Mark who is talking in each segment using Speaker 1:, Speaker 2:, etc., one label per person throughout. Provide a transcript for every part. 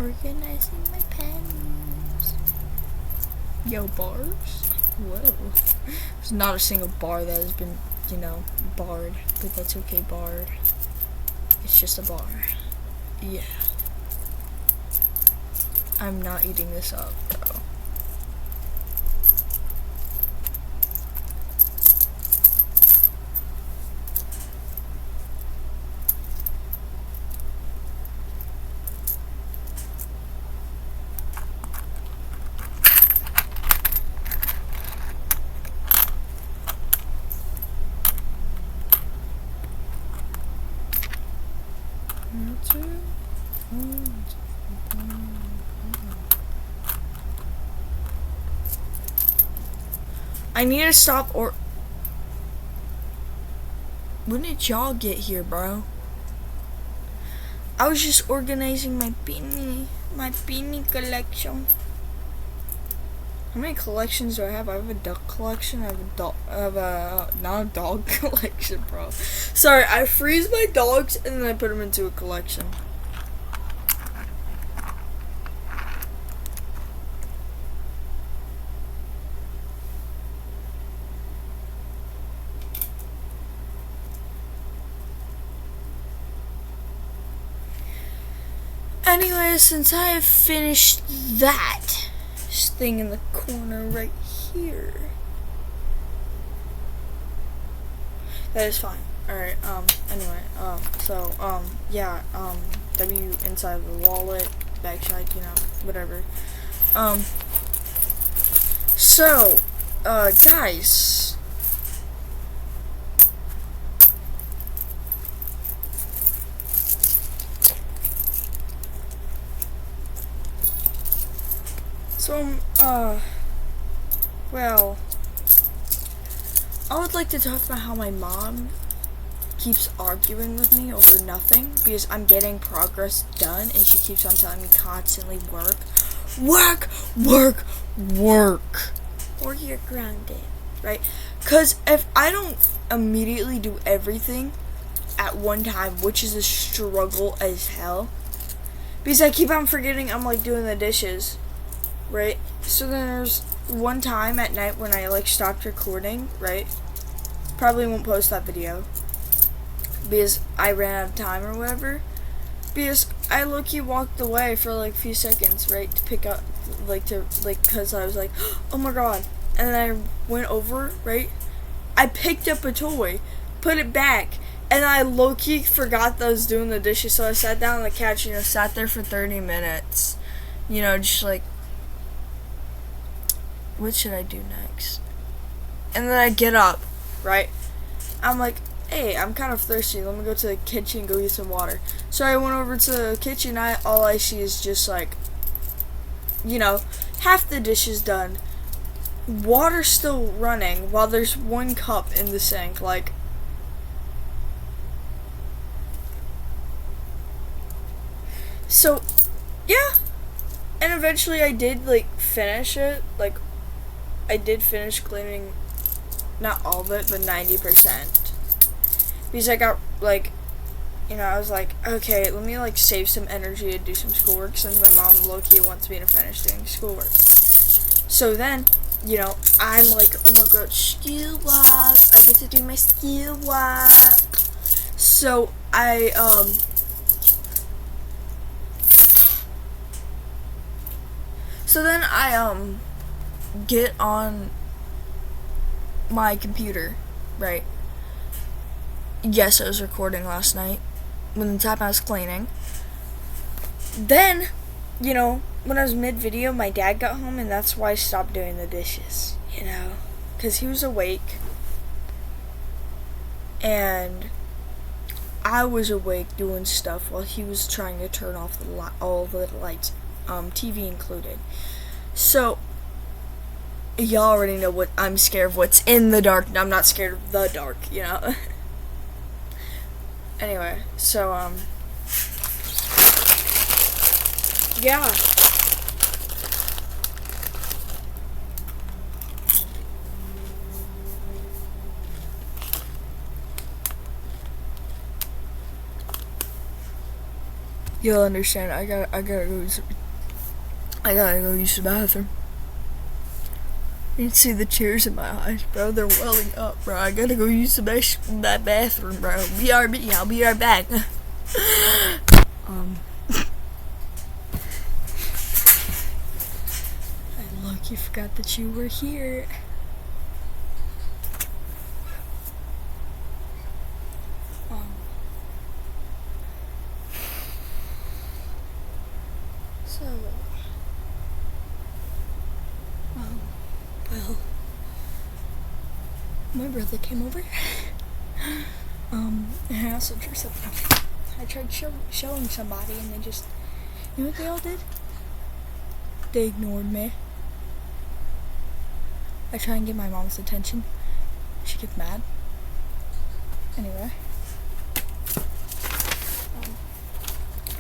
Speaker 1: Organizing my pens. Yo, bars? Whoa. There's not a single bar that has been, barred. But that's okay, barred. It's just a bar. Yeah. I'm not eating this up, bro. I need to stop or... When did y'all get here, bro? I was just organizing my beanie collection. How many collections do I have? I have a duck collection. I have not a dog collection, bro. Sorry, I freeze my dogs and then I put them into a collection. Anyway, since I have finished that thing in the corner right here, that is fine. Alright, anyway, yeah, W inside of the wallet, backside, whatever. Guys. Well, I would like to talk about how my mom keeps arguing with me over nothing because I'm getting progress done and she keeps on telling me constantly work, or you're grounded, right? Because if I don't immediately do everything at one time, which is a struggle as hell, because I keep on forgetting I'm like doing the dishes. Right, so then there's one time at night when I stopped recording, right? Probably won't post that video because I ran out of time or whatever. Because I low-key walked away for a few seconds, right, to pick up, because I was like, oh my god. And then I went over, right? I picked up a toy, put it back, and I low-key forgot that I was doing the dishes. So I sat down on the couch, sat there for 30 minutes, just what should I do next? And then I get up, right? I'm like, hey, I'm kind of thirsty. Let me go to the kitchen and go get some water. So I went over to the kitchen. All I see is just half the dishes done. Water still running while there's one cup in the sink. So, yeah. And eventually I did finish it. I did finish cleaning, not all of it, but 90%. Because I got, I was like, okay, let me, save some energy to do some schoolwork since my mom low-key wants me to finish doing schoolwork. So then, I'm like, oh my god, schoolwork. I get to do my schoolwork. So then I get on my computer, right? Yes, I was recording last night when the time I was cleaning. Then, when I was mid-video, my dad got home, and that's why I stopped doing the dishes, because he was awake, and I was awake doing stuff while he was trying to turn off all the lights, TV included. So, y'all already know what I'm scared of what's in the dark. I'm not scared of the dark, Anyway, so, yeah. You'll understand. I gotta go use the bathroom. You can see the tears in my eyes, bro. They're welling up, bro. I gotta go use the bathroom, bro. BRB. I'll be right back. You forgot that you were here. Well, my brother came over. And I also drew something. I tried showing somebody, and they just, you know what they all did? They ignored me. I try and get my mom's attention. She gets mad. Anyway.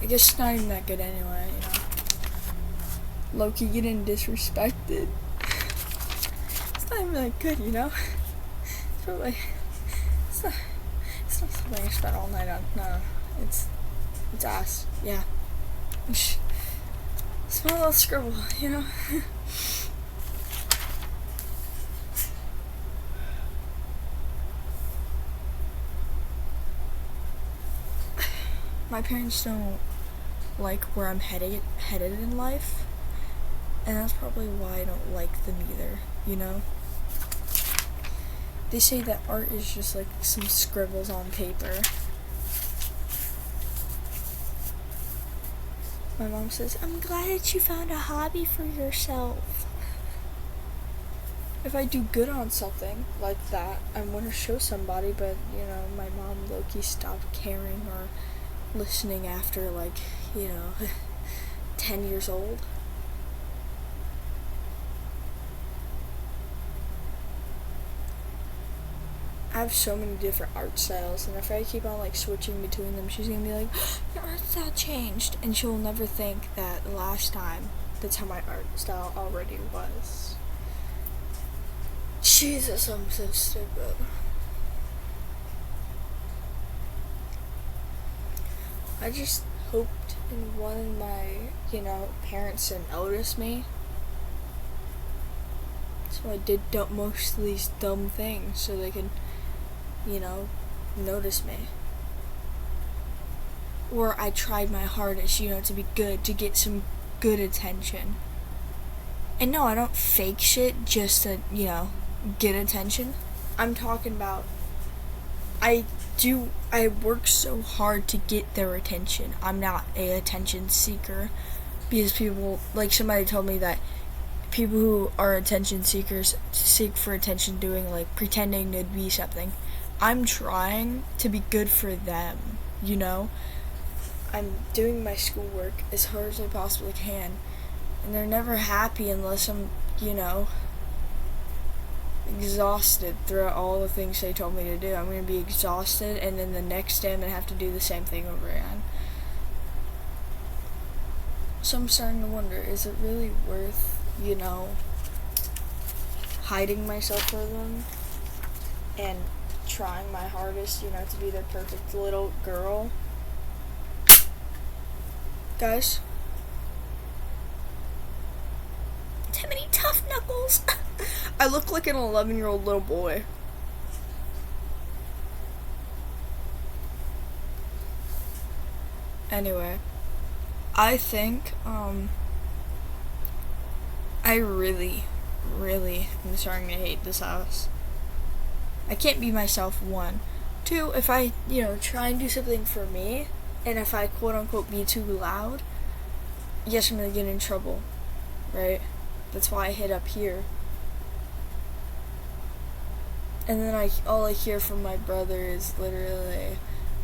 Speaker 1: I guess it's not even that good anyway, you know. Low-key getting disrespected. It's not even that good, you know. It's probably, it's not something I spent all night on. No, it's ass, yeah. Small little scribble, you know. My parents don't like where I'm headed in life, and that's probably why I don't like them either, you know? They say that art is just like some scribbles on paper. My mom says, I'm glad that you found a hobby for yourself. If I do good on something like that, I want to show somebody, but, you know, my mom low-key stopped caring or listening after, like, you know, 10 years old. I have so many different art styles, and if I keep on, like, switching between them, she's gonna be like, your art style changed, and she'll never think that last time, that's how my art style already was. Jesus, I'm so stupid. I just hoped and wanted my, you know, parents to notice me. So I did most of these dumb things so they could, you know, notice me. Or I tried my hardest, you know, to be good, to get some good attention. And no, I don't fake shit just to, you know, get attention. I'm talking about I work so hard to get their attention. I'm not a attention seeker, because people, like, somebody told me that people who are attention seekers seek for attention doing, like, pretending to be something. I'm trying to be good for them, you know? I'm doing my schoolwork as hard as I possibly can, and they're never happy unless I'm, you know, exhausted throughout all the things they told me to do. I'm going to be exhausted, and then the next day I'm going to have to do the same thing over again. So I'm starting to wonder, is it really worth, you know, hiding myself for them and trying my hardest, you know, to be the perfect little girl? Guys, Timothy Tough Knuckles. I look like an 11-year-old little boy. Anyway, I think, I really am starting to hate this house. I can't be myself, 1. 2, if I, you know, try and do something for me, and if I quote-unquote be too loud, yes, I'm gonna get in trouble, right? That's why I hid up here. And then all I hear from my brother is literally,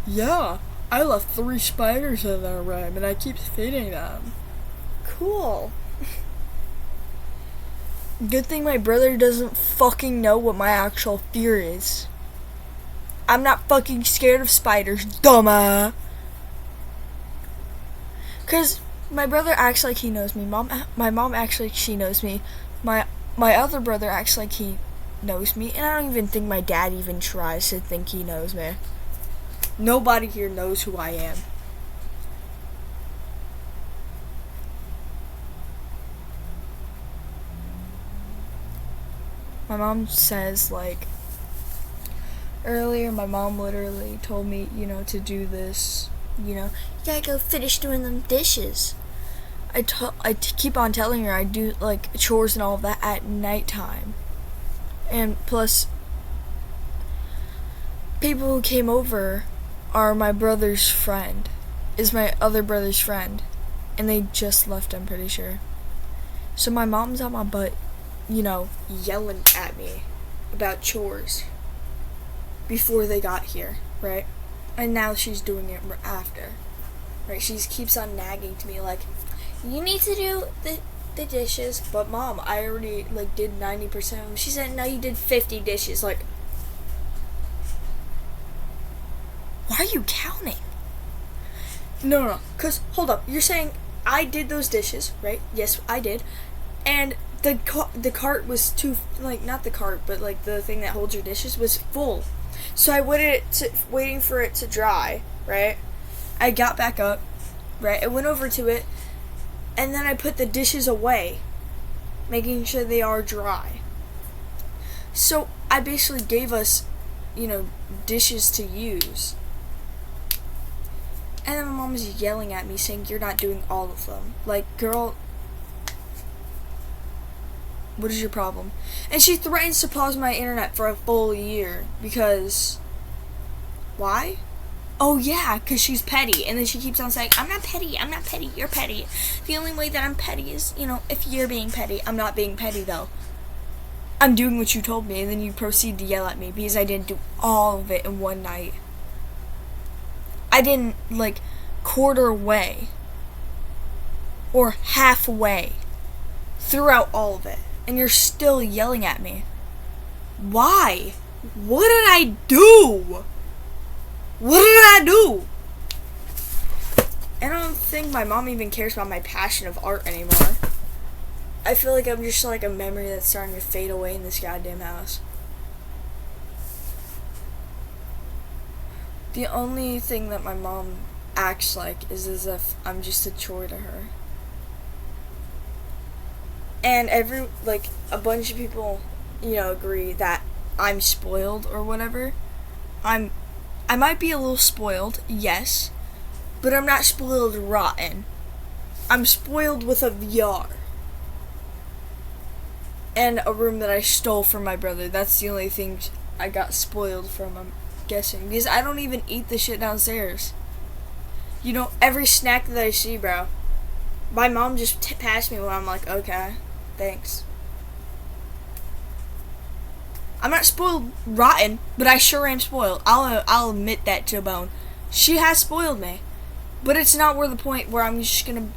Speaker 1: yeah, I left 3 spiders in their room and I keep feeding them. Cool. Good thing my brother doesn't fucking know what my actual fear is. I'm not fucking scared of spiders, dumma. Cause my brother acts like he knows me. My mom acts like she knows me. My other brother acts like he knows me, and I don't even think my dad even tries to think he knows me. Nobody here knows who I am. mom says, like, earlier my mom literally told me, to do this, you gotta go finish doing them dishes. I keep on telling her I do, like, chores and all of that at nighttime. And plus, people who came over are my brother's friend. Is my other brother's friend. And they just left, I'm pretty sure. So my mom's on my butt, yelling at me about chores before they got here, right? And now she's doing it after, right? She keeps on nagging to me like, you need to do the dishes. But Mom, I already, like, did 90% of them. She said, no, you did 50 dishes. Like, why are you counting? No, because, hold up, you're saying I did those dishes, right? Yes, I did. And the cart was too, like, not the cart, but, like, the thing that holds your dishes was full. So I waiting for it to dry, right? I got back up, right? I went over to it, and then I put the dishes away, making sure they are dry. So I basically gave us, dishes to use. And then my mom was yelling at me saying, you're not doing all of them. Like, girl, what is your problem? And she threatens to pause my internet for a full year because, why? Oh yeah, because she's petty. And then she keeps on saying, I'm not petty, you're petty. The only way that I'm petty is, if you're being petty. I'm not being petty though. I'm doing what you told me, and then you proceed to yell at me because I didn't do all of it in one night. I didn't, like, quarter way or halfway throughout all of it. And you're still yelling at me. Why? What did I do? What did I do? I don't think my mom even cares about my passion of art anymore. I feel like I'm just like a memory that's starting to fade away in this goddamn house. The only thing that my mom acts like is as if I'm just a chore to her. And a bunch of people, agree that I'm spoiled or whatever. I might be a little spoiled, yes, but I'm not spoiled rotten. I'm spoiled with a VR. And a room that I stole from my brother. That's the only thing I got spoiled from, I'm guessing. Because I don't even eat the shit downstairs. Every snack that I see, bro. My mom just passed me when I'm like, okay, thanks. I'm not spoiled rotten, but I sure am spoiled. I'll admit that to a bone. She has spoiled me. But it's not the point where I'm just gonna,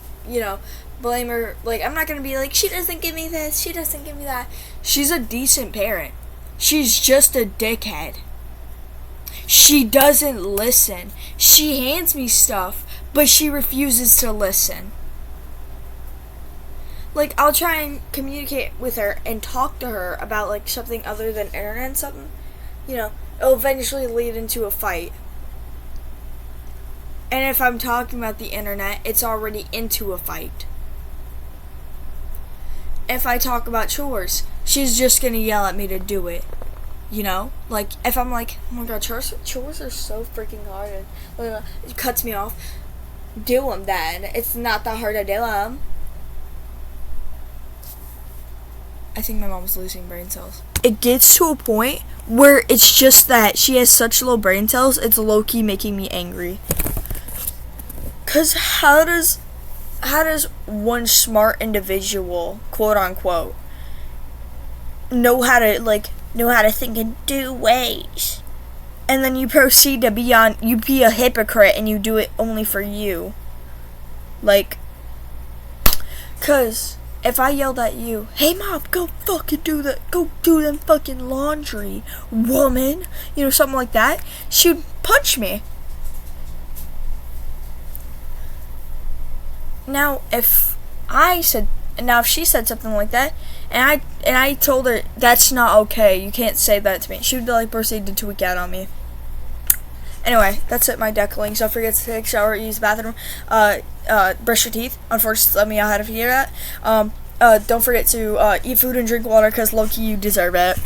Speaker 1: blame her. Like, I'm not gonna be like, she doesn't give me this, she doesn't give me that. She's a decent parent. She's just a dickhead. She doesn't listen. She hands me stuff, but she refuses to listen. Like, I'll try and communicate with her and talk to her about, like, something other than internet and something. It'll eventually lead into a fight. And if I'm talking about the internet, it's already into a fight. If I talk about chores, she's just gonna yell at me to do it. Like, if I'm like, oh my god, chores are so freaking hard, and it cuts me off, do them then. It's not that hard to do them. I think my mom's losing brain cells. It gets to a point where it's just that she has such low brain cells, it's low-key making me angry. Cause how does one smart individual, quote unquote, know how to think in two ways, and then you proceed to be a hypocrite and you do it only for you? Like, cause if I yelled at you, hey mom, go do them fucking laundry, woman, something like that, she'd punch me. Now, if she said something like that, and I told her that's not okay, you can't say that to me, she would proceed to tweak out on me. Anyway, that's it, my decklings. Don't forget to take a shower, use the bathroom, brush your teeth. Unfortunately, let me know how to figure that. don't forget to eat food and drink water, because low-key you deserve it.